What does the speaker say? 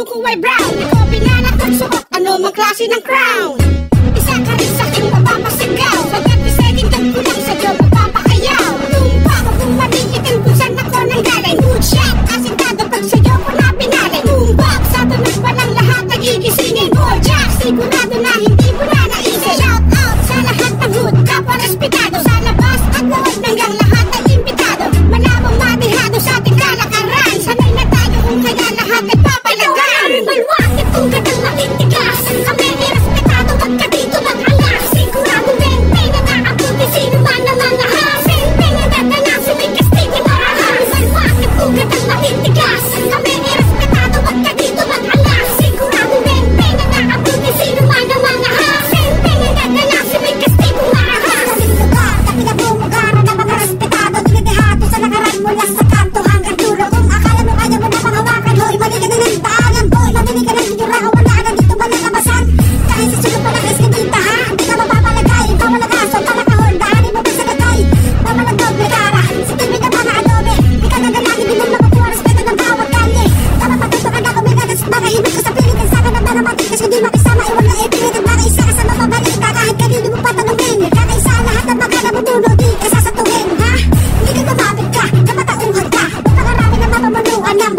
buko ay brown. Ikaw pinanatot suot, ano mang klase ng crown. Isa ka rin sa'king mapapasigaw. Pagkat isaging kang kulang sa job mapapakayaw. Tumpa ko kung manikitin kung saan ako nanggaling. Good shot, asintado pag sa'yo ko na pinaling. Tumbak, sa tunog pa lang lahat nagigisingin. Gorgeous, sigurado na hindi mo na naisip. Shout out sa lahat ng hood, kapwa respetado. Sa labas at loob hanggang lahat ay impitado. Malabong matihado sa ating kalakaran. Sanay na tayo kung kaya lahat ay papalagan. Balwakit kung katang makintigas. Kami irespetado pagka dito mag-alas. Sigurado din, may nakakabuti sino man na mga hasil. May nagdadala may kastigo marahas. Balwakit kung katang makintigas. Kami irespetado pagka dito mag-alas. Sigurado din, may nakakabuti sino man na mga hasil. May nagdadala may kastigo marahas. Sa lugar, kami na bumugara na mga respetado. Dinidihado sa lakaran mula sa kanto hanggang dulo. Kung akala mo kaya mo na pangawakan, hoy, mali ka na ng daanan, boy. Mamili ka ng sigura, wala ka dito ba nalabasan? Kahit sa sulong pala eskinita, ha? Di ka mapapalagay, pamalagas o palakahon. Daanin mo ba sa gatay? Mamaladoble kara, sa TV na mga adobe. Di ka nagalangin, di mo makukuha respeto ng bawat kalye. Tama patutukan ako, may gagas, mga hibig ko sa pilit. Ang sana na para matigas, hindi makisama, iwan na ipilit. Ang mga isa ka sa mapabalita, kahit kanino mo patanungin. Kakaisa lahat ng mga namutulo, di ka sasatuhin, ha? Hindi ka lumapit ka, kamatauhan ka. Pangarami na mapamunuan ng